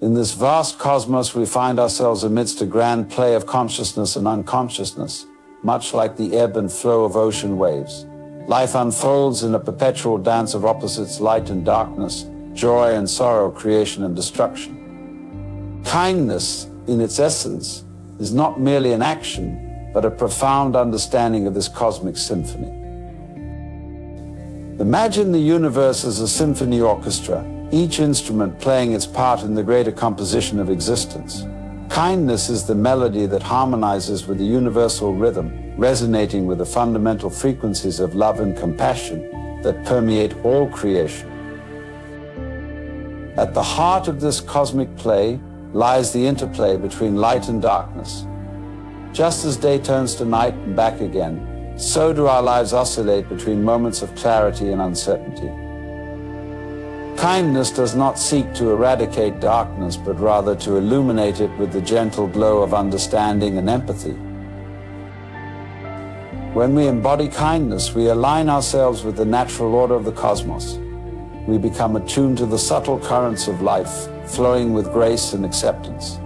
In this vast cosmos, we find ourselves amidst a grand play of consciousness and unconsciousness, much like the ebb and flow of ocean waves. Life unfolds in a perpetual dance of opposites, light and darkness, joy and sorrow, creation and destruction. Kindness, in its essence, is not merely an action, but a profound understanding of this cosmic symphony. Imagine the universe as a symphony orchestra, each instrument playing its part in the greater composition of existence. Kindness is the melody that harmonizes with the universal rhythm, resonating with the fundamental frequencies of love and compassion that permeate all creation. At the heart of this cosmic play lies the interplay between light and darkness. Just as day turns to night and back again, so do our lives oscillate between moments of clarity and uncertainty. Kindness does not seek to eradicate darkness, but rather to illuminate it with the gentle glow of understanding and empathy. When we embody kindness, we align ourselves with the natural order of the cosmos. We become attuned to the subtle currents of life, flowing with grace and acceptance.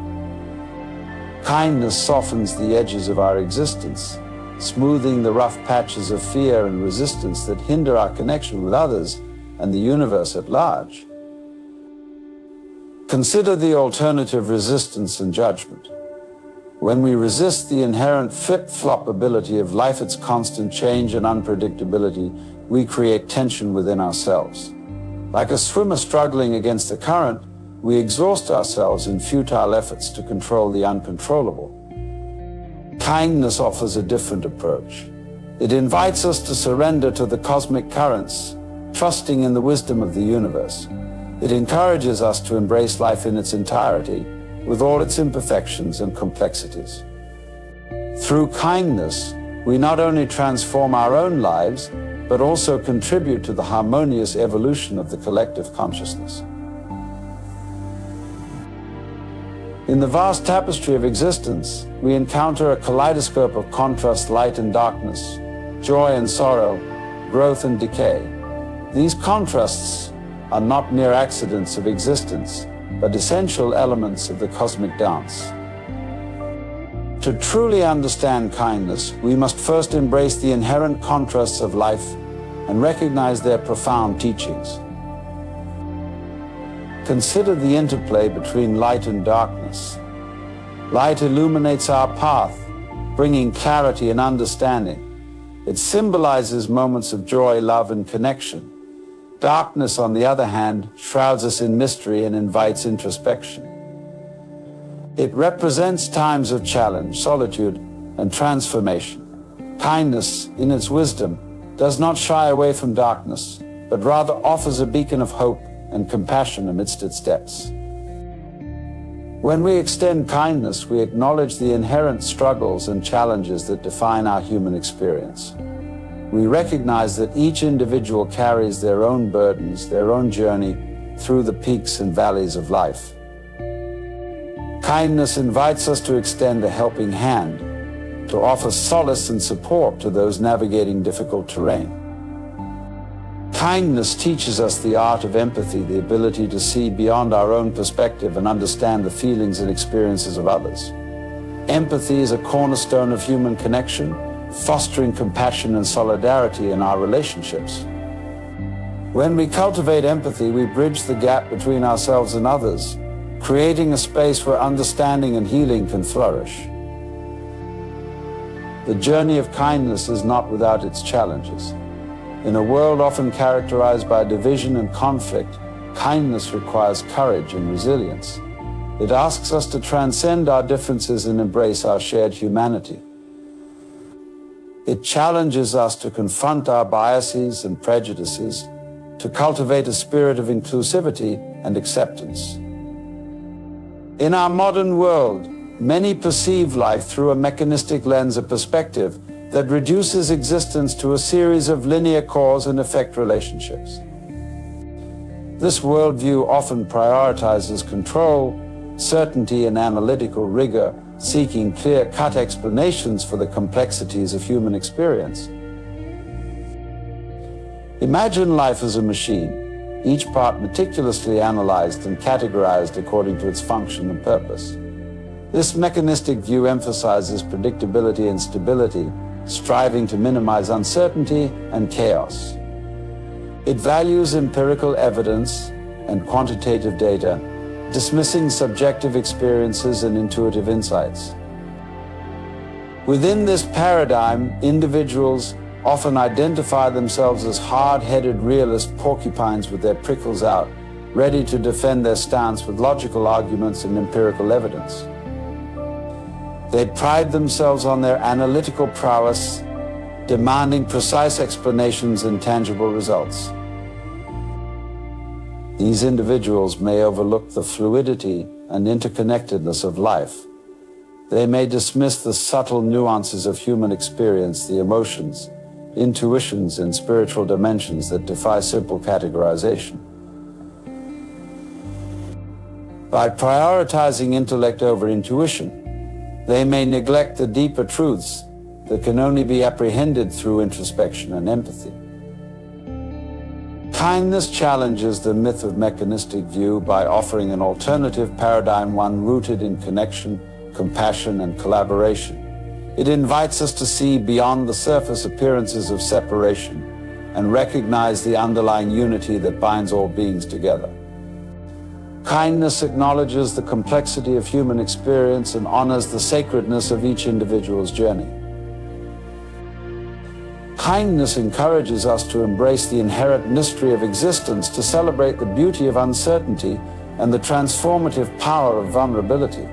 Kindness softens the edges of our existence, smoothing the rough patches of fear and resistance that hinder our connection with others and the universe at large. Consider the alternative: resistance and judgment. When we resist the inherent flip-flop ability of life, its constant change and unpredictability, we create tension within ourselves. Like a swimmer struggling against the current, we exhaust ourselves in futile efforts to control the uncontrollable. Kindness offers a different approach. It invites us to surrender to the cosmic currents, trusting in the wisdom of the universe. It encourages us to embrace life in its entirety, with all its imperfections and complexities. Through kindness, we not only transform our own lives, but also contribute to the harmonious evolution of the collective consciousness. In the vast tapestry of existence, we encounter a kaleidoscope of contrast: light and darkness, joy and sorrow, growth and decay. These contrasts are not mere accidents of existence, but essential elements of the cosmic dance. To truly understand kindness, we must first embrace the inherent contrasts of life and recognize their profound teachings. Consider the interplay between light and darkness. Light illuminates our path, bringing clarity and understanding. It symbolizes moments of joy, love, and connection. Darkness, on the other hand, shrouds us in mystery and invites introspection. It represents times of challenge, solitude, and transformation. Kindness, in its wisdom, does not shy away from darkness, but rather offers a beacon of hope and compassion amidst its depths. When we extend kindness, we acknowledge the inherent struggles and challenges that define our human experience. We recognize that each individual carries their own burdens, their own journey through the peaks and valleys of life. Kindness invites us to extend a helping hand, to offer solace and support to those navigating difficult terrain. Kindness teaches us the art of empathy, the ability to see beyond our own perspective and understand the feelings and experiences of others. Empathy is a cornerstone of human connection, fostering compassion and solidarity in our relationships. When we cultivate empathy, we bridge the gap between ourselves and others, creating a space where understanding and healing can flourish. The journey of kindness is not without its challenges. In a world often characterized by division and conflict, kindness requires courage and resilience. It asks us to transcend our differences and embrace our shared humanity. It challenges us to confront our biases and prejudices, to cultivate a spirit of inclusivity and acceptance. In our modern world, many perceive life through a mechanistic lens of perspective that reduces existence to a series of linear cause and effect relationships. This worldview often prioritizes control, certainty, and analytical rigor, seeking clear-cut explanations for the complexities of human experience. Imagine life as a machine. each part meticulously analyzed and categorized according to its function and purpose. This mechanistic view emphasizes predictability and stability, striving to minimize uncertainty and chaos. It values empirical evidence and quantitative data, dismissing subjective experiences and intuitive insights. Within this paradigm, individuals often identify themselves as hard-headed realist porcupines with their prickles out, ready to defend their stance with logical arguments and empirical evidence. They pride themselves on their analytical prowess, demanding precise explanations and tangible results. These individuals may overlook the fluidity and interconnectedness of life. They may dismiss the subtle nuances of human experience, the emotions, intuitions, and spiritual dimensions that defy simple categorization. By prioritizing intellect over intuition, they may neglect the deeper truths that can only be apprehended through introspection and empathy. Kindness challenges the myth of mechanistic view by offering an alternative paradigm, one rooted in connection, compassion, and collaboration. It invites us to see beyond the surface appearances of separation and recognize the underlying unity that binds all beings together. Kindness acknowledges the complexity of human experience and honors the sacredness of each individual's journey. Kindness encourages us to embrace the inherent mystery of existence, to celebrate the beauty of uncertainty and the transformative power of vulnerability.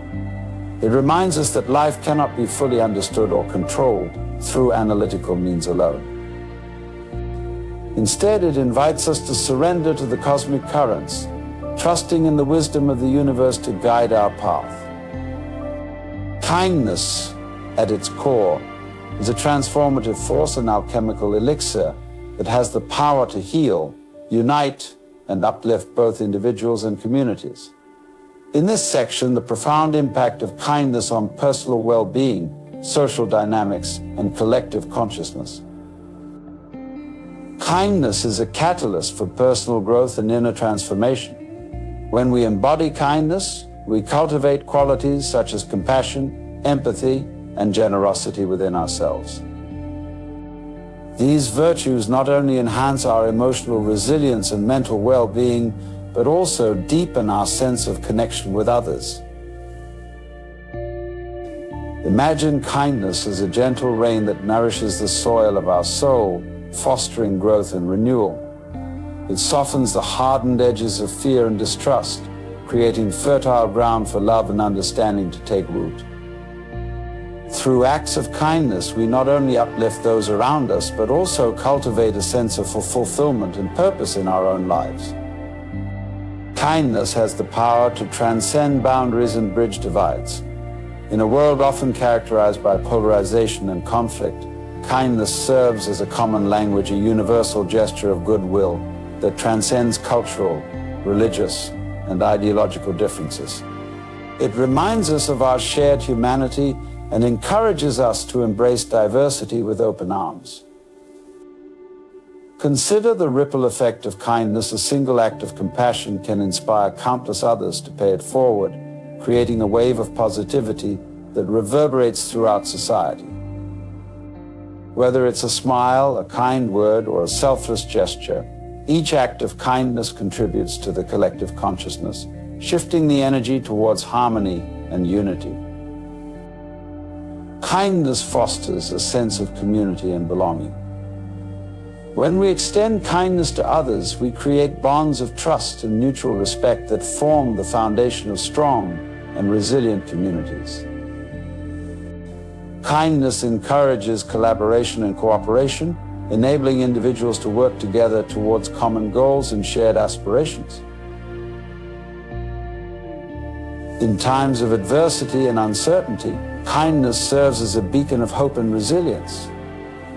It reminds us that life cannot be fully understood or controlled through analytical means alone. Instead, it invites us to surrender to the cosmic currents, trusting in the wisdom of the universe to guide our path. Kindness, at its core, is a transformative force, an alchemical elixir that has the power to heal, unite, and uplift both individuals and communities. In this section, the profound impact of kindness on personal well-being, social dynamics, and collective consciousness. Kindness is a catalyst for personal growth and inner transformation. When we embody kindness, we cultivate qualities such as compassion, empathy, and generosity within ourselves. These virtues not only enhance our emotional resilience and mental well-being, but also deepen our sense of connection with others. Imagine kindness as a gentle rain that nourishes the soil of our soul, fostering growth and renewal. It softens the hardened edges of fear and distrust, creating fertile ground for love and understanding to take root. Through acts of kindness, we not only uplift those around us, but also cultivate a sense of fulfillment and purpose in our own lives. Kindness has the power to transcend boundaries and bridge divides. In a world often characterized by polarization and conflict, kindness serves as a common language, a universal gesture of goodwill that transcends cultural, religious, and ideological differences. It reminds us of our shared humanity and encourages us to embrace diversity with open arms. Consider the ripple effect of kindness. A single act of compassion can inspire countless others to pay it forward, creating a wave of positivity that reverberates throughout society. Whether it's a smile, a kind word, or a selfless gesture, each act of kindness contributes to the collective consciousness, shifting the energy towards harmony and unity. Kindness fosters a sense of community and belonging. When we extend kindness to others, we create bonds of trust and mutual respect that form the foundation of strong and resilient communities. Kindness encourages collaboration and cooperation, enabling individuals to work together towards common goals and shared aspirations. In times of adversity and uncertainty, kindness serves as a beacon of hope and resilience.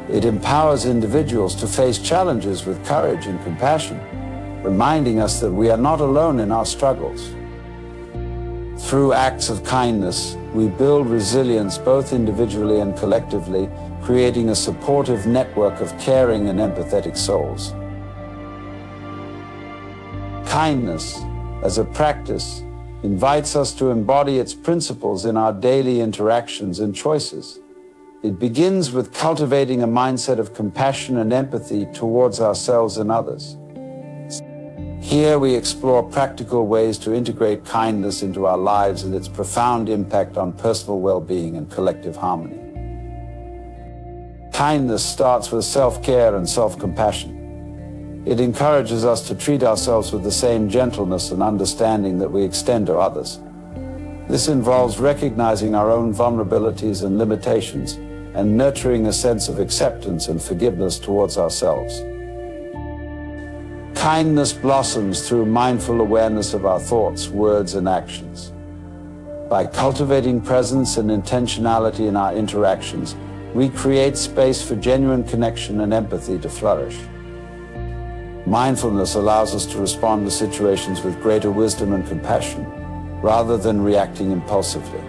It empowers individuals to face challenges with courage and compassion, reminding us that we are not alone in our struggles. Through acts of kindness, we build resilience both individually and collectively, creating a supportive network of caring and empathetic souls. Kindness, as a practice, invites us to embody its principles in our daily interactions and choices. It begins with cultivating a mindset of compassion and empathy towards ourselves and others. Here we explore practical ways to integrate kindness into our lives and its profound impact on personal well-being and collective harmony. Kindness starts with self-care and self-compassion. It encourages us to treat ourselves with the same gentleness and understanding that we extend to others. This involves recognizing our own vulnerabilities and limitations and nurturing a sense of acceptance and forgiveness towards ourselves. Kindness blossoms through mindful awareness of our thoughts, words, and actions. By cultivating presence and intentionality in our interactions, we create space for genuine connection and empathy to flourish. Mindfulness allows us to respond to situations with greater wisdom and compassion, rather than reacting impulsively.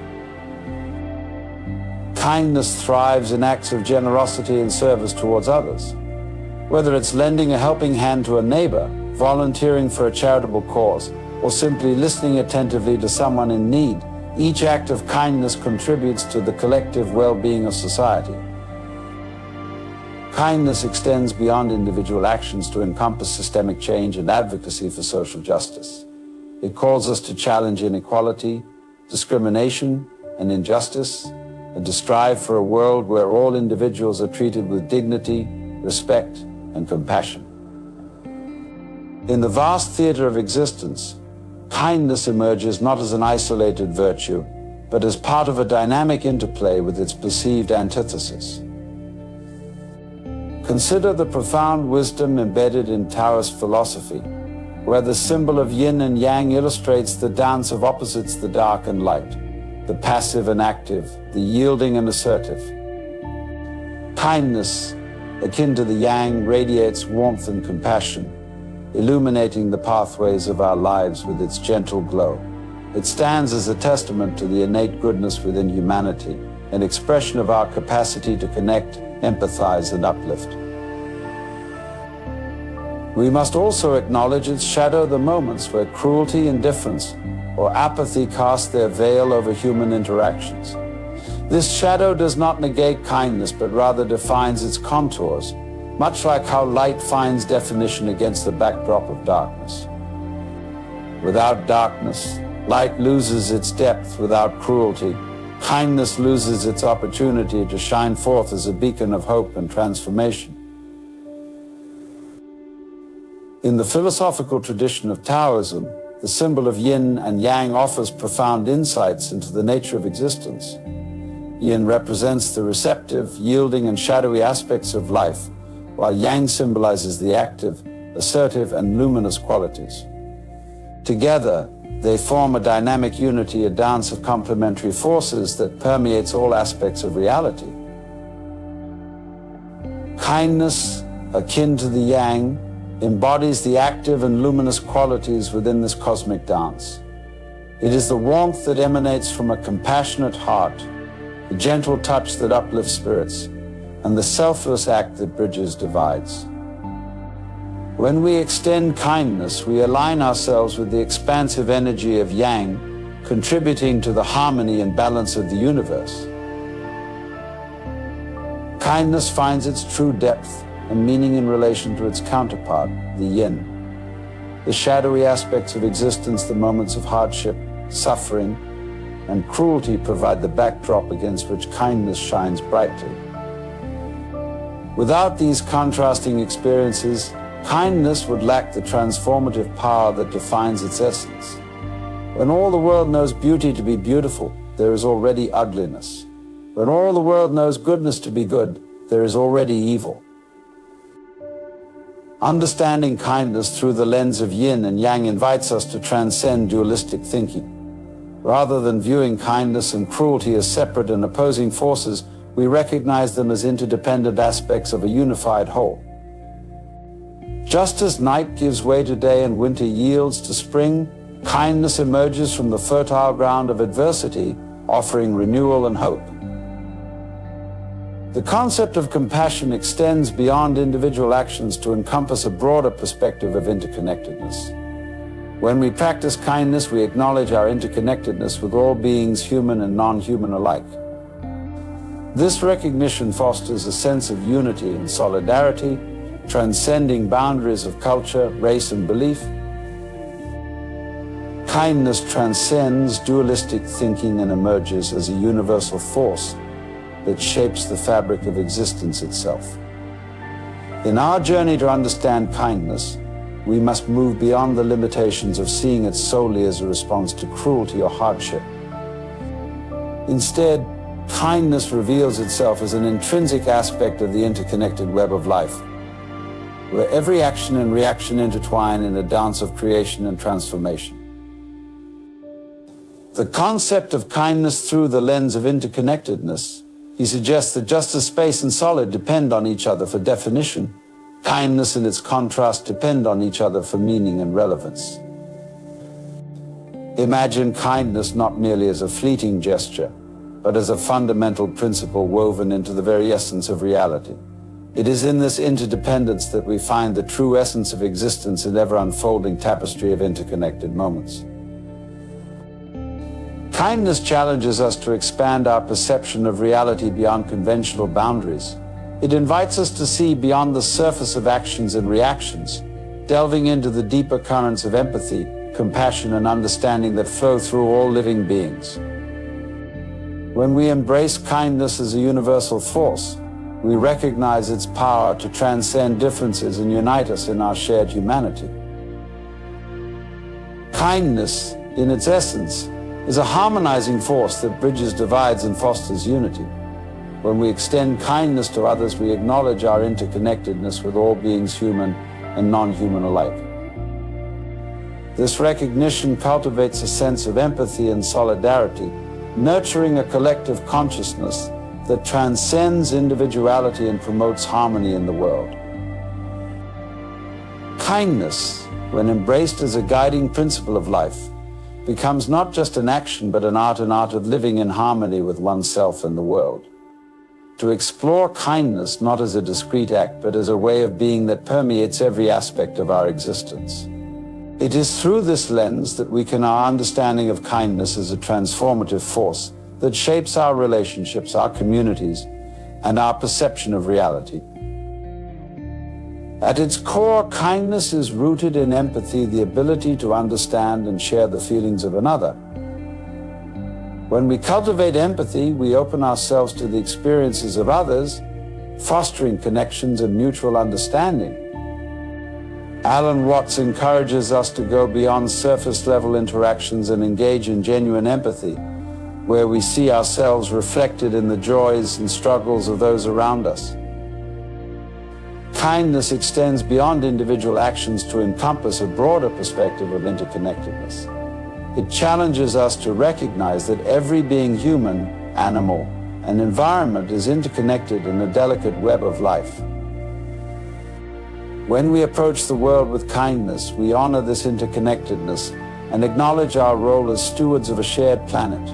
Kindness thrives in acts of generosity and service towards others. Whether it's lending a helping hand to a neighbor, volunteering for a charitable cause, or simply listening attentively to someone in need, each act of kindness contributes to the collective well-being of society. Kindness extends beyond individual actions to encompass systemic change and advocacy for social justice. It calls us to challenge inequality, discrimination, and injustice, and to strive for a world where all individuals are treated with dignity, respect, and compassion. In the vast theater of existence, kindness emerges not as an isolated virtue, but as part of a dynamic interplay with its perceived antithesis. Consider the profound wisdom embedded in Taoist philosophy, where the symbol of yin and yang illustrates the dance of opposites, the dark and light, the passive and active, the yielding and assertive. Kindness, akin to the yang, radiates warmth and compassion, illuminating the pathways of our lives with its gentle glow. It stands as a testament to the innate goodness within humanity, an expression of our capacity to connect, empathize, and uplift. We must also acknowledge its shadow, the moments where cruelty, indifference, or apathy cast their veil over human interactions. This shadow does not negate kindness, but rather defines its contours, much like how light finds definition against the backdrop of darkness. Without darkness, light loses its depth. Without cruelty, kindness loses its opportunity to shine forth as a beacon of hope and transformation. In the philosophical tradition of Taoism, the symbol of yin and yang offers profound insights into the nature of existence. Yin represents the receptive, yielding, and shadowy aspects of life, while yang symbolizes the active, assertive, and luminous qualities. Together, they form a dynamic unity, a dance of complementary forces that permeates all aspects of reality. Kindness, akin to the yang, embodies the active and luminous qualities within this cosmic dance. It is the warmth that emanates from a compassionate heart, the gentle touch that uplifts spirits, and the selfless act that bridges divides. When we extend kindness, we align ourselves with the expansive energy of yang, contributing to the harmony and balance of the universe. Kindness finds its true depth and meaning in relation to its counterpart, the yin. The shadowy aspects of existence, the moments of hardship, suffering, and cruelty provide the backdrop against which kindness shines brightly. Without these contrasting experiences, kindness would lack the transformative power that defines its essence. When all the world knows beauty to be beautiful, there is already ugliness. When all the world knows goodness to be good, there is already evil. Understanding kindness through the lens of yin and yang invites us to transcend dualistic thinking. Rather than viewing kindness and cruelty as separate and opposing forces, we recognize them as interdependent aspects of a unified whole. Just as night gives way to day and winter yields to spring, kindness emerges from the fertile ground of adversity, offering renewal and hope. The concept of compassion extends beyond individual actions to encompass a broader perspective of interconnectedness. When we practice kindness, we acknowledge our interconnectedness with all beings, human and non-human alike. This recognition fosters a sense of unity and solidarity, transcending boundaries of culture, race, and belief. Kindness transcends dualistic thinking and emerges as a universal force that shapes the fabric of existence itself. In our journey to understand kindness, we must move beyond the limitations of seeing it solely as a response to cruelty or hardship. Instead, kindness reveals itself as an intrinsic aspect of the interconnected web of life, where every action and reaction intertwine in a dance of creation and transformation. The concept of kindness through the lens of interconnectedness, he suggests that just as space and solid depend on each other for definition, kindness and its contrast depend on each other for meaning and relevance. Imagine kindness not merely as a fleeting gesture, but as a fundamental principle woven into the very essence of reality. It is in this interdependence that we find the true essence of existence in ever-unfolding tapestry of interconnected moments. Kindness challenges us to expand our perception of reality beyond conventional boundaries. It invites us to see beyond the surface of actions and reactions, delving into the deeper currents of empathy, compassion, and understanding that flow through all living beings. When we embrace kindness as a universal force, we recognize its power to transcend differences and unite us in our shared humanity. Kindness, in its essence, is a harmonizing force that bridges divides and fosters unity. When we extend kindness to others, we acknowledge our interconnectedness with all beings, human and non-human alike. This recognition cultivates a sense of empathy and solidarity, nurturing a collective consciousness that transcends individuality and promotes harmony in the world. Kindness, when embraced as a guiding principle of life, becomes not just an action but an art of living in harmony with oneself and the world. To explore kindness not as a discrete act but as a way of being that permeates every aspect of our existence. It is through this lens that we can our understanding of kindness as a transformative force that shapes our relationships, our communities, and our perception of reality. At its core, kindness is rooted in empathy, the ability to understand and share the feelings of another. When we cultivate empathy, we open ourselves to the experiences of others, fostering connections and mutual understanding. Alan Watts encourages us to go beyond surface-level interactions and engage in genuine empathy, where we see ourselves reflected in the joys and struggles of those around us. Kindness extends beyond individual actions to encompass a broader perspective of interconnectedness. It challenges us to recognize that every being, human, animal, and environment is interconnected in a delicate web of life. When we approach the world with kindness, we honor this interconnectedness and acknowledge our role as stewards of a shared planet.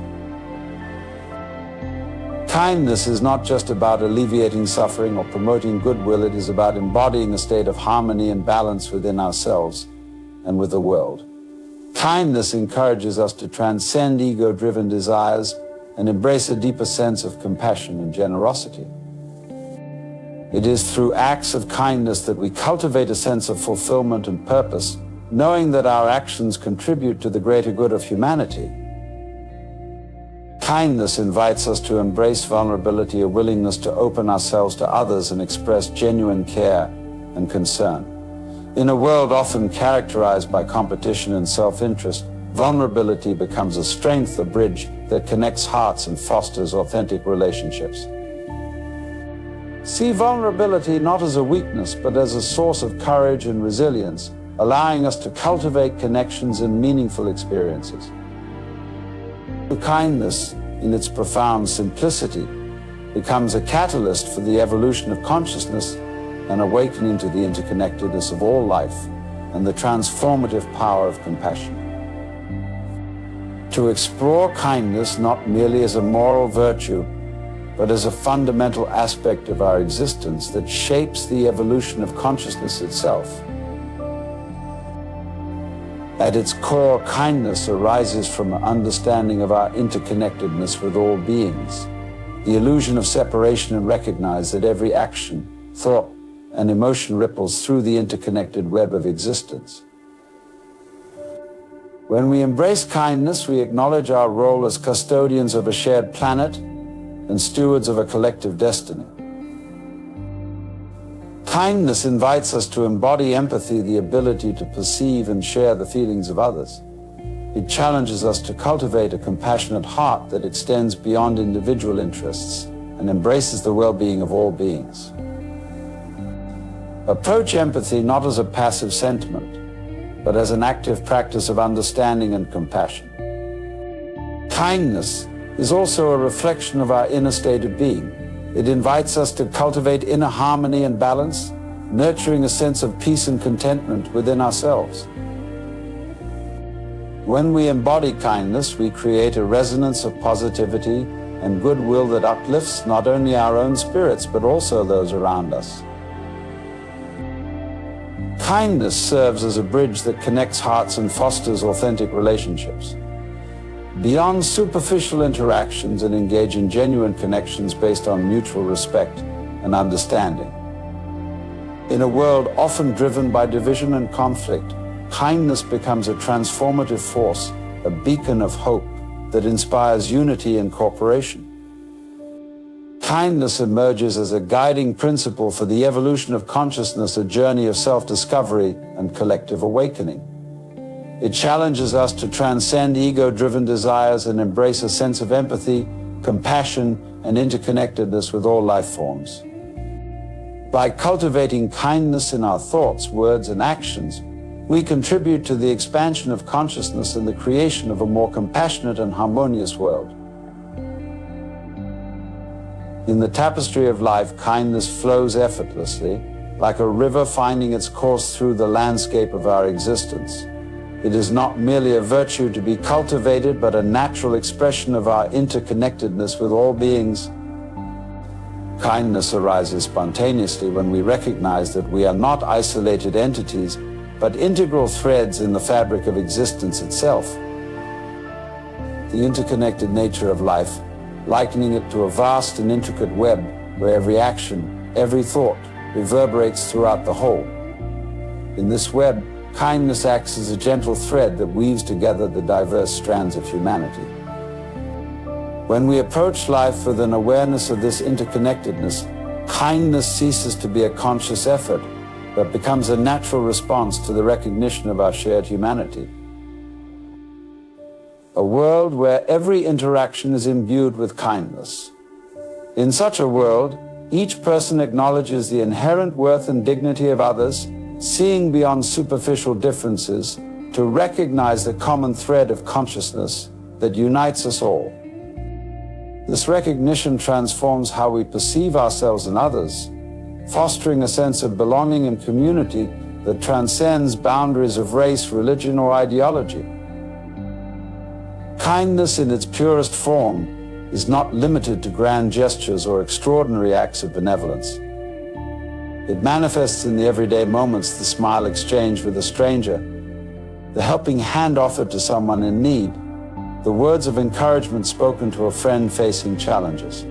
Kindness is not just about alleviating suffering or promoting goodwill, it is about embodying a state of harmony and balance within ourselves and with the world. Kindness encourages us to transcend ego-driven desires and embrace a deeper sense of compassion and generosity. It is through acts of kindness that we cultivate a sense of fulfillment and purpose, knowing that our actions contribute to the greater good of humanity. Kindness invites us to embrace vulnerability, a willingness to open ourselves to others and express genuine care and concern. In a world often characterized by competition and self-interest, vulnerability becomes a strength, a bridge that connects hearts and fosters authentic relationships. See vulnerability not as a weakness, but as a source of courage and resilience, allowing us to cultivate connections and meaningful experiences. Kindness, in its profound simplicity, becomes a catalyst for the evolution of consciousness, an awakening to the interconnectedness of all life and the transformative power of compassion. To explore kindness not merely as a moral virtue, but as a fundamental aspect of our existence that shapes the evolution of consciousness itself. At its core, kindness arises from an understanding of our interconnectedness with all beings, the illusion of separation, and recognize that every action, thought, and emotion ripples through the interconnected web of existence. When we embrace kindness, we acknowledge our role as custodians of a shared planet and stewards of a collective destiny. Kindness invites us to embody empathy, the ability to perceive and share the feelings of others. It challenges us to cultivate a compassionate heart that extends beyond individual interests and embraces the well-being of all beings. Approach empathy not as a passive sentiment, but as an active practice of understanding and compassion. Kindness is also a reflection of our inner state of being. It invites us to cultivate inner harmony and balance, nurturing a sense of peace and contentment within ourselves. When we embody kindness, we create a resonance of positivity and goodwill that uplifts not only our own spirits, but also those around us. Kindness serves as a bridge that connects hearts and fosters authentic relationships. Beyond superficial interactions, and engage in genuine connections based on mutual respect and understanding. In a world often driven by division and conflict, kindness becomes a transformative force, a beacon of hope that inspires unity and cooperation. Kindness emerges as a guiding principle for the evolution of consciousness, a journey of self-discovery and collective awakening. It challenges us to transcend ego-driven desires and embrace a sense of empathy, compassion, and interconnectedness with all life forms. By cultivating kindness in our thoughts, words, and actions, we contribute to the expansion of consciousness and the creation of a more compassionate and harmonious world. In the tapestry of life, kindness flows effortlessly, like a river finding its course through the landscape of our existence. It is not merely a virtue to be cultivated, but a natural expression of our interconnectedness with all beings. Kindness arises spontaneously when we recognize that we are not isolated entities, but integral threads in the fabric of existence itself. The interconnected nature of life, likening it to a vast and intricate web where every action, every thought reverberates throughout the whole. In this web, kindness acts as a gentle thread that weaves together the diverse strands of humanity. When we approach life with an awareness of this interconnectedness, kindness ceases to be a conscious effort, but becomes a natural response to the recognition of our shared humanity. A world where every interaction is imbued with kindness. In such a world, each person acknowledges the inherent worth and dignity of others, seeing beyond superficial differences to recognize the common thread of consciousness that unites us all. This recognition transforms how we perceive ourselves and others, fostering a sense of belonging and community that transcends boundaries of race, religion, or ideology. Kindness in its purest form is not limited to grand gestures or extraordinary acts of benevolence. It manifests in the everyday moments, the smile exchanged with a stranger, the helping hand offered to someone in need, the words of encouragement spoken to a friend facing challenges.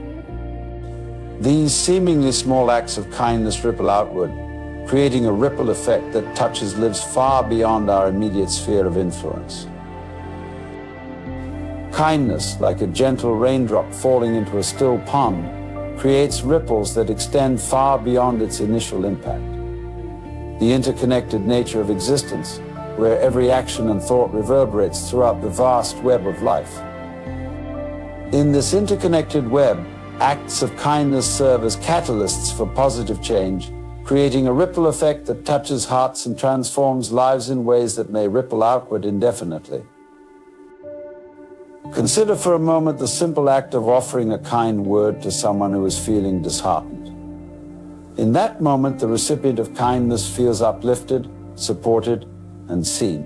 These seemingly small acts of kindness ripple outward, creating a ripple effect that touches lives far beyond our immediate sphere of influence. Kindness, like a gentle raindrop falling into a still pond, creates ripples that extend far beyond its initial impact. The interconnected nature of existence, where every action and thought reverberates throughout the vast web of life. In this interconnected web, acts of kindness serve as catalysts for positive change, creating a ripple effect that touches hearts and transforms lives in ways that may ripple outward indefinitely. Consider for a moment the simple act of offering a kind word to someone who is feeling disheartened. In that moment, the recipient of kindness feels uplifted, supported, and seen.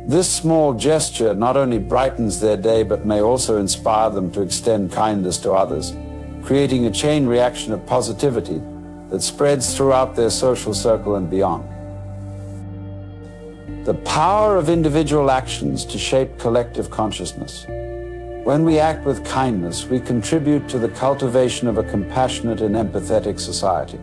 This small gesture not only brightens their day, but may also inspire them to extend kindness to others, creating a chain reaction of positivity that spreads throughout their social circle and beyond. the power of individual actions to shape collective consciousness. When we act with kindness, we contribute to the cultivation of a compassionate and empathetic society.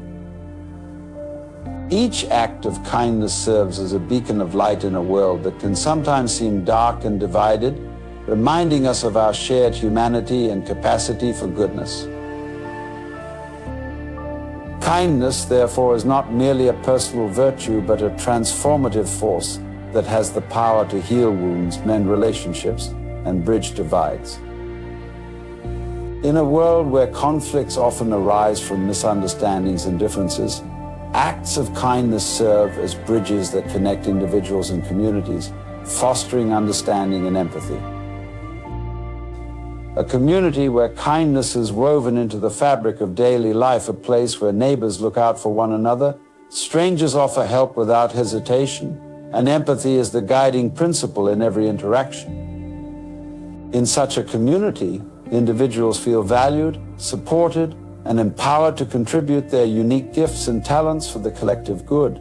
Each act of kindness serves as a beacon of light in a world that can sometimes seem dark and divided, reminding us of our shared humanity and capacity for goodness. Kindness, therefore, is not merely a personal virtue, but a transformative force that has the power to heal wounds, mend relationships, and bridge divides. In a world where conflicts often arise from misunderstandings and differences, acts of kindness serve as bridges that connect individuals and communities, fostering understanding and empathy. A community where kindness is woven into the fabric of daily life, a place where neighbors look out for one another, strangers offer help without hesitation, and empathy is the guiding principle in every interaction. In such a community, individuals feel valued, supported, and empowered to contribute their unique gifts and talents for the collective good.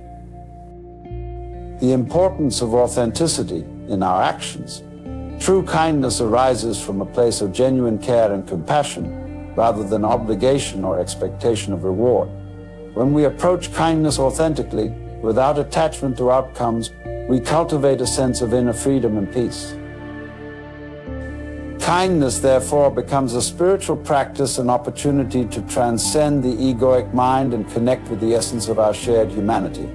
The importance of authenticity in our actions. True kindness arises from a place of genuine care and compassion, rather than obligation or expectation of reward. When we approach kindness authentically, without attachment to outcomes, we cultivate a sense of inner freedom and peace. Kindness, therefore, becomes a spiritual practice, an opportunity to transcend the egoic mind and connect with the essence of our shared humanity.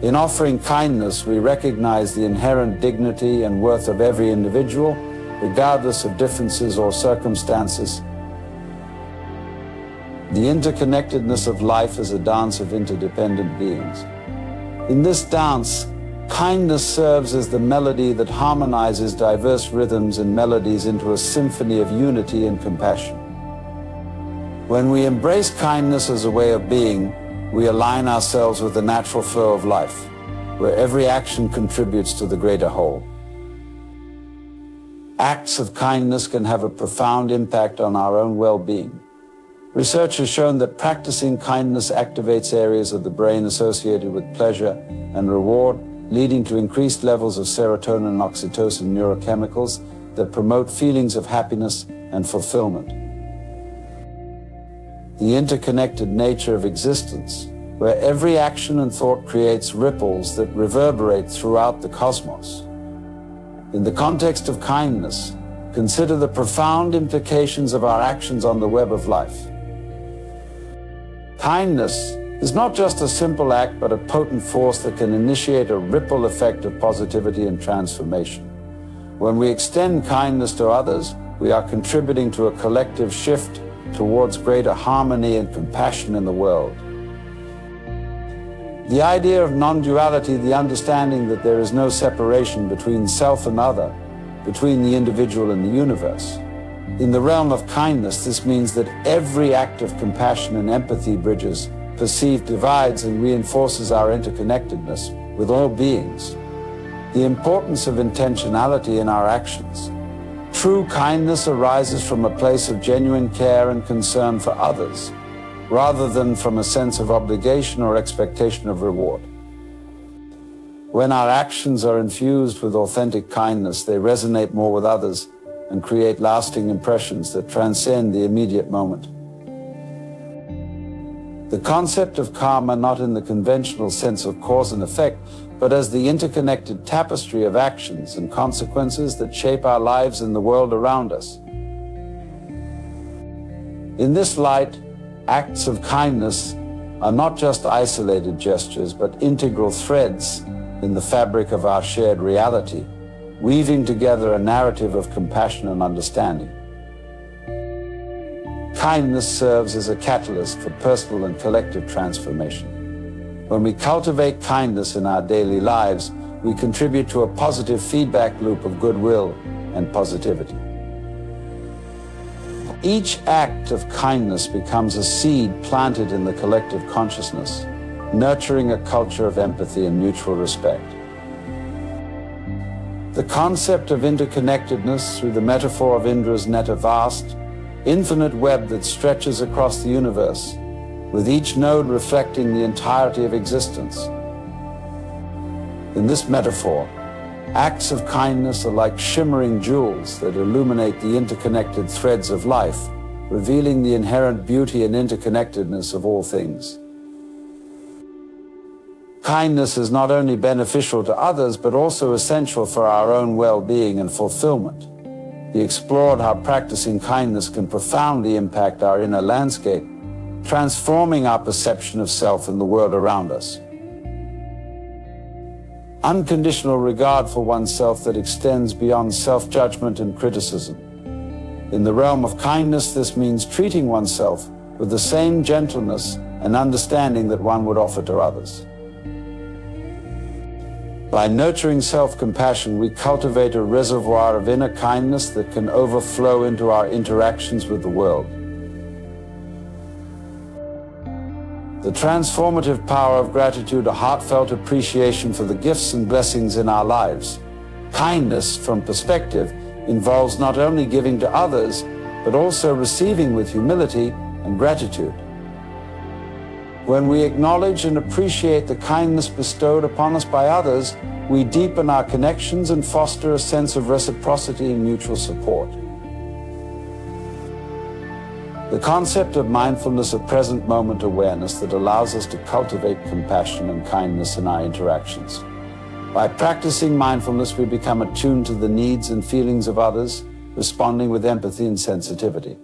In offering kindness, we recognize the inherent dignity and worth of every individual, regardless of differences or circumstances. The interconnectedness of life is a dance of interdependent beings. In this dance, kindness serves as the melody that harmonizes diverse rhythms and melodies into a symphony of unity and compassion. When we embrace kindness as a way of being, we align ourselves with the natural flow of life, where every action contributes to the greater whole. Acts of kindness can have a profound impact on our own well-being. Research has shown that practicing kindness activates areas of the brain associated with pleasure and reward, leading to increased levels of serotonin and oxytocin neurochemicals that promote feelings of happiness and fulfillment. The interconnected nature of existence, where every action and thought creates ripples that reverberate throughout the cosmos. In the context of kindness, consider the profound implications of our actions on the web of life. Kindness is not just a simple act, but a potent force that can initiate a ripple effect of positivity and transformation. When we extend kindness to others, we are contributing to a collective shift towards greater harmony and compassion in the world. The idea of non-duality, the understanding that there is no separation between self and other, between the individual and the universe. In the realm of kindness, this means that every act of compassion and empathy bridges perceived divides and reinforces our interconnectedness with all beings. The importance of intentionality in our actions. True kindness arises from a place of genuine care and concern for others, rather than from a sense of obligation or expectation of reward. When our actions are infused with authentic kindness, they resonate more with others and create lasting impressions that transcend the immediate moment. The concept of karma, not in the conventional sense of cause and effect, but as the interconnected tapestry of actions and consequences that shape our lives and the world around us. In this light, acts of kindness are not just isolated gestures, but integral threads in the fabric of our shared reality, weaving together a narrative of compassion and understanding. Kindness serves as a catalyst for personal and collective transformation. When we cultivate kindness in our daily lives, we contribute to a positive feedback loop of goodwill and positivity. Each act of kindness becomes a seed planted in the collective consciousness, nurturing a culture of empathy and mutual respect. The concept of interconnectedness through the metaphor of Indra's net, a vast, infinite web that stretches across the universe, with each node reflecting the entirety of existence. In this metaphor, acts of kindness are like shimmering jewels that illuminate the interconnected threads of life, revealing the inherent beauty and interconnectedness of all things. Kindness is not only beneficial to others, but also essential for our own well-being and fulfillment. He explored how practicing kindness can profoundly impact our inner landscape, transforming our perception of self and the world around us. Unconditional regard for oneself that extends beyond self-judgment and criticism. In the realm of kindness, this means treating oneself with the same gentleness and understanding that one would offer to others. By nurturing self-compassion, we cultivate a reservoir of inner kindness that can overflow into our interactions with the world. The transformative power of gratitude, a heartfelt appreciation for the gifts and blessings in our lives. Kindness, from perspective, involves not only giving to others, but also receiving with humility and gratitude. When we acknowledge and appreciate the kindness bestowed upon us by others, we deepen our connections and foster a sense of reciprocity and mutual support. The concept of mindfulness of present moment awareness that allows us to cultivate compassion and kindness in our interactions. By practicing mindfulness, we become attuned to the needs and feelings of others, responding with empathy and sensitivity.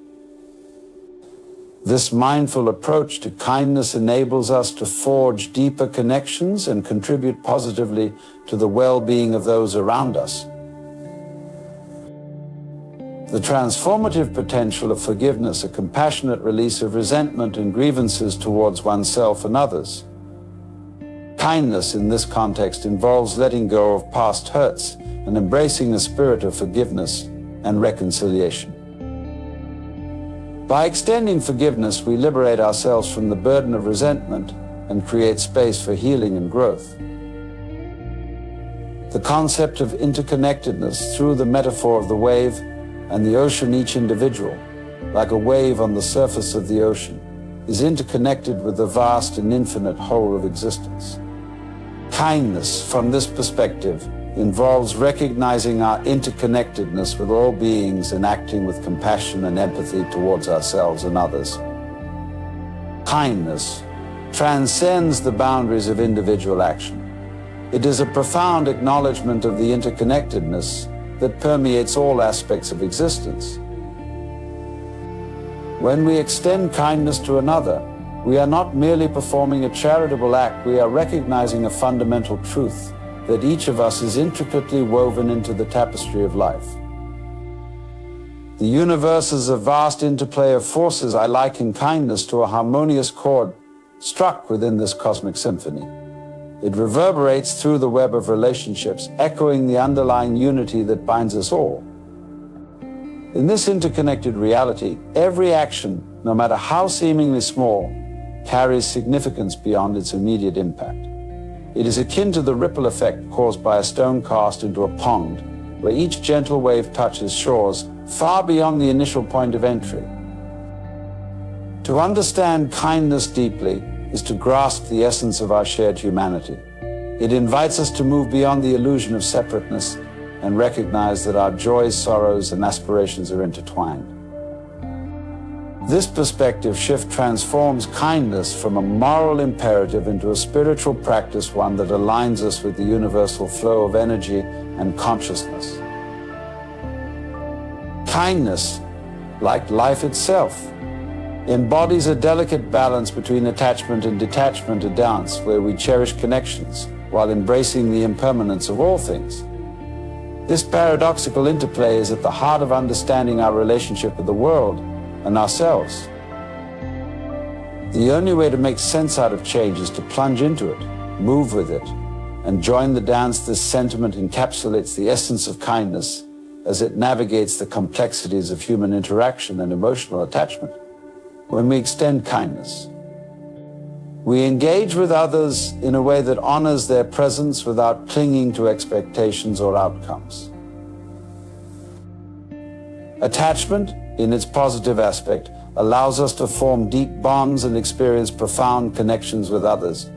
This mindful approach to kindness enables us to forge deeper connections and contribute positively to the well-being of those around us. The transformative potential of forgiveness, a compassionate release of resentment and grievances towards oneself and others. Kindness in this context involves letting go of past hurts and embracing a spirit of forgiveness and reconciliation. By extending forgiveness, we liberate ourselves from the burden of resentment and create space for healing and growth. The concept of interconnectedness through the metaphor of the wave and the ocean, each individual, like a wave on the surface of the ocean, is interconnected with the vast and infinite whole of existence. Kindness, from this perspective, involves recognizing our interconnectedness with all beings and acting with compassion and empathy towards ourselves and others. Kindness transcends the boundaries of individual action. It is a profound acknowledgement of the interconnectedness that permeates all aspects of existence. When we extend kindness to another, we are not merely performing a charitable act, we are recognizing a fundamental truth, that each of us is intricately woven into the tapestry of life. The universe is a vast interplay of forces. I liken kindness to a harmonious chord struck within this cosmic symphony. It reverberates through the web of relationships, echoing the underlying unity that binds us all. In this interconnected reality, every action, no matter how seemingly small, carries significance beyond its immediate impact. It is akin to the ripple effect caused by a stone cast into a pond, where each gentle wave touches shores far beyond the initial point of entry. To understand kindness deeply is to grasp the essence of our shared humanity. It invites us to move beyond the illusion of separateness and recognize that our joys, sorrows, and aspirations are intertwined. This perspective shift transforms kindness from a moral imperative into a spiritual practice, one that aligns us with the universal flow of energy and consciousness. Kindness, like life itself, embodies a delicate balance between attachment and detachment, a dance where we cherish connections while embracing the impermanence of all things. This paradoxical interplay is at the heart of understanding our relationship with the world and ourselves. The only way to make sense out of change is to plunge into it, move with it, and join the dance. This sentiment encapsulates the essence of kindness as it navigates the complexities of human interaction and emotional attachment. When we extend kindness, we engage with others in a way that honors their presence without clinging to expectations or outcomes. Attachment, in its positive aspect, allows us to form deep bonds and experience profound connections with others.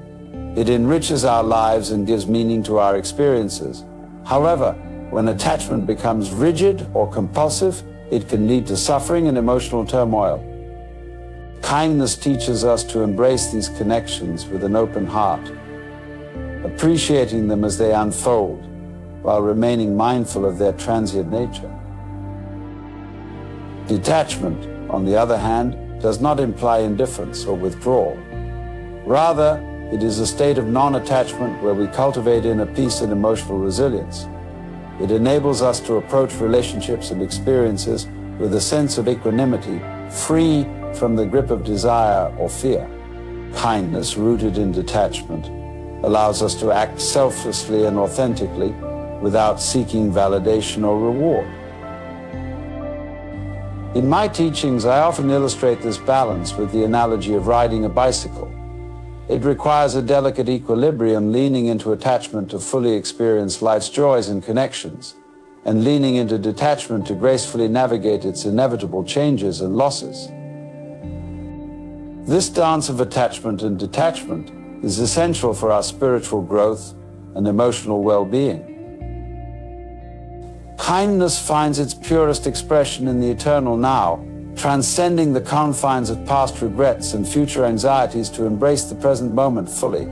It enriches our lives and gives meaning to our experiences. However, when attachment becomes rigid or compulsive, it can lead to suffering and emotional turmoil. Kindness teaches us to embrace these connections with an open heart, appreciating them as they unfold, while remaining mindful of their transient nature. Detachment, on the other hand, does not imply indifference or withdrawal. Rather, it is a state of non-attachment where we cultivate inner peace and emotional resilience. It enables us to approach relationships and experiences with a sense of equanimity, free from the grip of desire or fear. Kindness, rooted in detachment, allows us to act selflessly and authentically without seeking validation or reward. In my teachings, I often illustrate this balance with the analogy of riding a bicycle. It requires a delicate equilibrium, leaning into attachment to fully experience life's joys and connections, and leaning into detachment to gracefully navigate its inevitable changes and losses. This dance of attachment and detachment is essential for our spiritual growth and emotional well-being. Kindness finds its purest expression in the eternal now, transcending the confines of past regrets and future anxieties to embrace the present moment fully.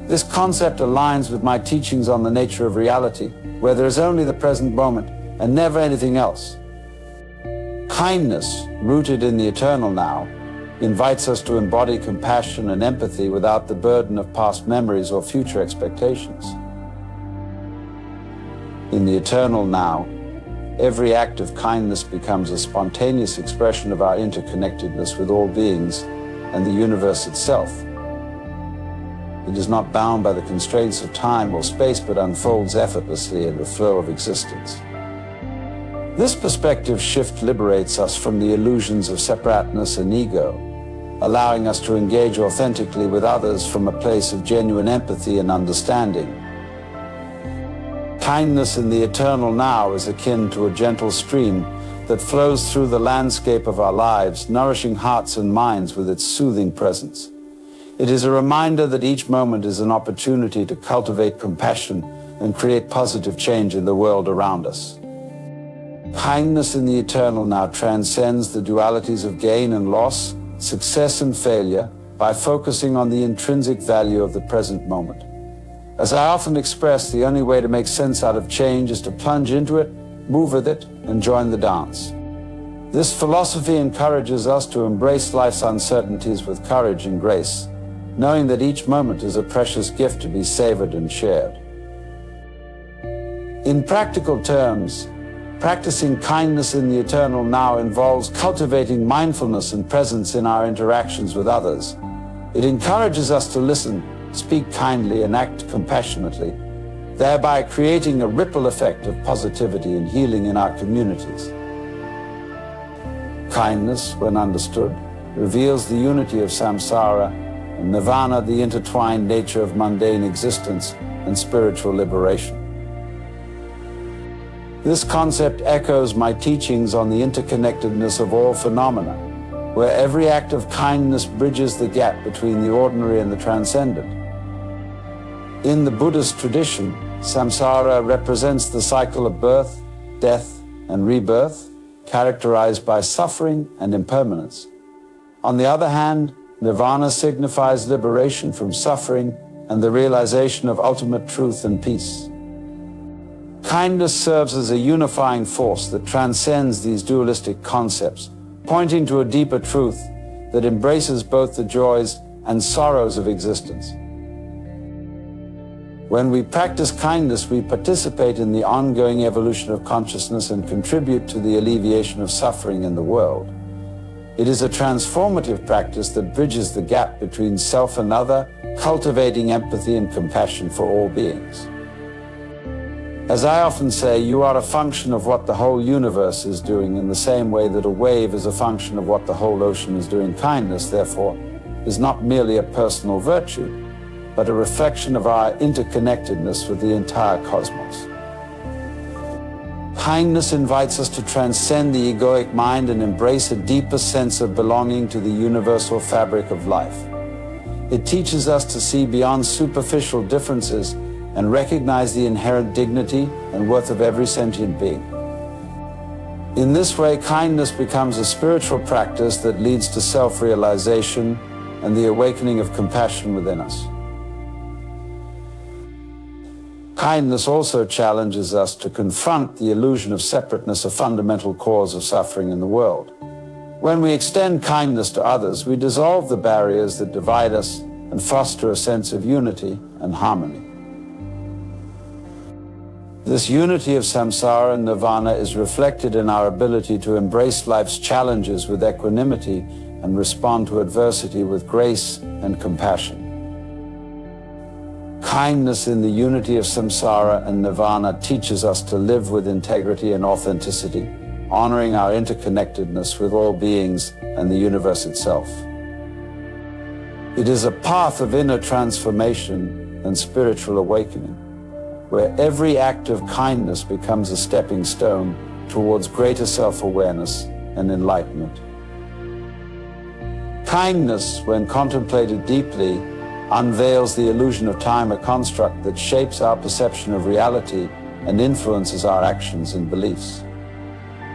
This concept aligns with my teachings on the nature of reality, where there is only the present moment and never anything else. Kindness, rooted in the eternal now, invites us to embody compassion and empathy without the burden of past memories or future expectations. In the eternal now, every act of kindness becomes a spontaneous expression of our interconnectedness with all beings and the universe itself. It is not bound by the constraints of time or space, but unfolds effortlessly in the flow of existence. This perspective shift liberates us from the illusions of separateness and ego, allowing us to engage authentically with others from a place of genuine empathy and understanding. Kindness in the eternal now is akin to a gentle stream that flows through the landscape of our lives, nourishing hearts and minds with its soothing presence. It is a reminder that each moment is an opportunity to cultivate compassion and create positive change in the world around us. Kindness in the eternal now transcends the dualities of gain and loss, success and failure, by focusing on the intrinsic value of the present moment. As I often express, the only way to make sense out of change is to plunge into it, move with it, and join the dance. This philosophy encourages us to embrace life's uncertainties with courage and grace, knowing that each moment is a precious gift to be savored and shared. In practical terms, practicing kindness in the eternal now involves cultivating mindfulness and presence in our interactions with others. It encourages us to listen, speak kindly, and act compassionately, thereby creating a ripple effect of positivity and healing in our communities. Kindness, when understood, reveals the unity of samsara and nirvana, the intertwined nature of mundane existence and spiritual liberation. This concept echoes my teachings on the interconnectedness of all phenomena, where every act of kindness bridges the gap between the ordinary and the transcendent. In the Buddhist tradition, samsara represents the cycle of birth, death, and rebirth, characterized by suffering and impermanence. On the other hand, nirvana signifies liberation from suffering and the realization of ultimate truth and peace. Kindness serves as a unifying force that transcends these dualistic concepts, pointing to a deeper truth that embraces both the joys and sorrows of existence. When we practice kindness, we participate in the ongoing evolution of consciousness and contribute to the alleviation of suffering in the world. It is a transformative practice that bridges the gap between self and other, cultivating empathy and compassion for all beings. As I often say, you are a function of what the whole universe is doing, in the same way that a wave is a function of what the whole ocean is doing. Kindness, therefore, is not merely a personal virtue, but a reflection of our interconnectedness with the entire cosmos. Kindness invites us to transcend the egoic mind and embrace a deeper sense of belonging to the universal fabric of life. It teaches us to see beyond superficial differences and recognize the inherent dignity and worth of every sentient being. In this way, kindness becomes a spiritual practice that leads to self-realization and the awakening of compassion within us. Kindness also challenges us to confront the illusion of separateness, a fundamental cause of suffering in the world. When we extend kindness to others, we dissolve the barriers that divide us and foster a sense of unity and harmony. This unity of samsara and nirvana is reflected in our ability to embrace life's challenges with equanimity and respond to adversity with grace and compassion. Kindness in the unity of samsara and nirvana teaches us to live with integrity and authenticity, honoring our interconnectedness with all beings and the universe itself. It is a path of inner transformation and spiritual awakening, where every act of kindness becomes a stepping stone towards greater self-awareness and enlightenment. Kindness, when contemplated deeply, unveils the illusion of time, a construct that shapes our perception of reality and influences our actions and beliefs.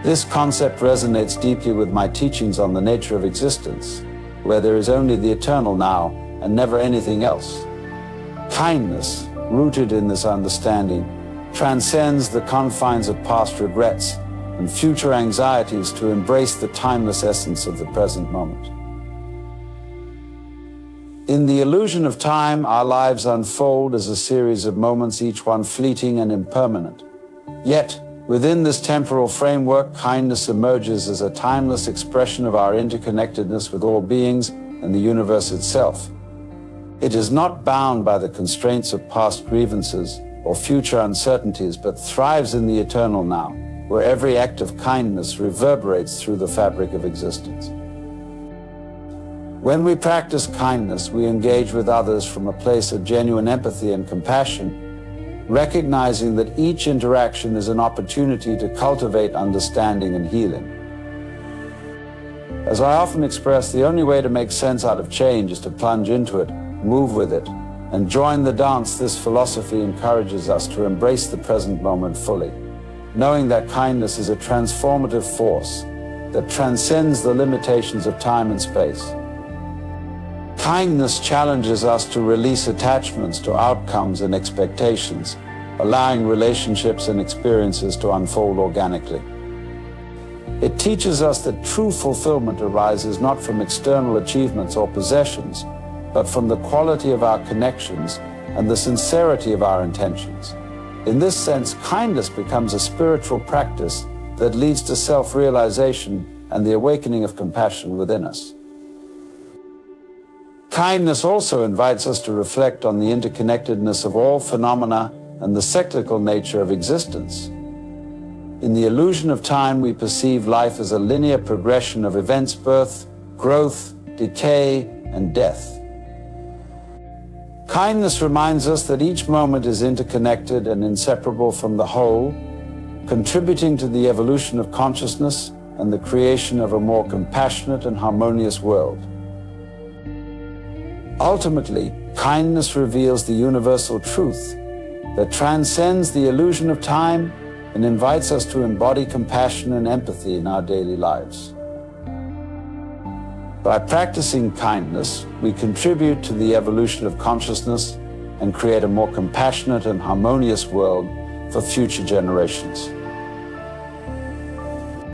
This concept resonates deeply with my teachings on the nature of existence, where there is only the eternal now and never anything else. Kindness, rooted in this understanding, transcends the confines of past regrets and future anxieties to embrace the timeless essence of the present moment. In the illusion of time, our lives unfold as a series of moments, each one fleeting and impermanent. Yet, within this temporal framework, kindness emerges as a timeless expression of our interconnectedness with all beings and the universe itself. It is not bound by the constraints of past grievances or future uncertainties, but thrives in the eternal now, where every act of kindness reverberates through the fabric of existence. When we practice kindness, we engage with others from a place of genuine empathy and compassion, recognizing that each interaction is an opportunity to cultivate understanding and healing. As I often express, the only way to make sense out of change is to plunge into it, move with it, and join the dance. This philosophy encourages us to embrace the present moment fully, knowing that kindness is a transformative force that transcends the limitations of time and space. Kindness challenges us to release attachments to outcomes and expectations, allowing relationships and experiences to unfold organically. It teaches us that true fulfillment arises not from external achievements or possessions, but from the quality of our connections and the sincerity of our intentions. In this sense, kindness becomes a spiritual practice that leads to self-realization and the awakening of compassion within us. Kindness also invites us to reflect on the interconnectedness of all phenomena and the cyclical nature of existence. In the illusion of time, we perceive life as a linear progression of events: birth, growth, decay, and death. Kindness reminds us that each moment is interconnected and inseparable from the whole, contributing to the evolution of consciousness and the creation of a more compassionate and harmonious world. Ultimately, kindness reveals the universal truth that transcends the illusion of time and invites us to embody compassion and empathy in our daily lives. By practicing kindness, we contribute to the evolution of consciousness and create a more compassionate and harmonious world for future generations.